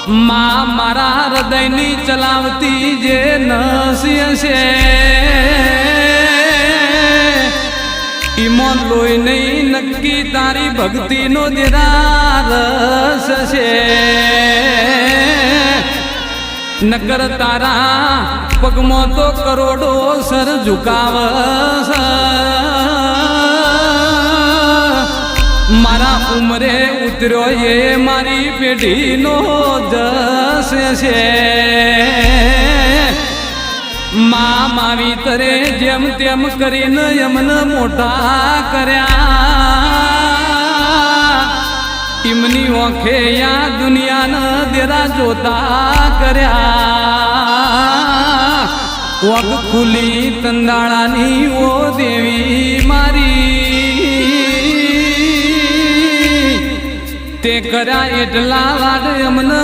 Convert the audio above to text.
માં મારા હૃદયની ચલાવતી જે નસી છે ઈમો લોહી નહીં નક્કી તારી ભક્તિનો દેરા રસ છે નકર તારા પગમાં તો કરોડો સર ઝુકાવ મારા ઉમરે ઉતર્યો એ મારી પેઢીનો જસ છે મા માવી તરે જેમ તેમ કરીને એમને મોટા કર્યા ઈમની ઓખે યા દુનિયાના દેરા જોતા કર્યા ઓખ ખુલી તંદાળાની ઓ દેવી મારી તે કર્યા એટલા લાડ અમને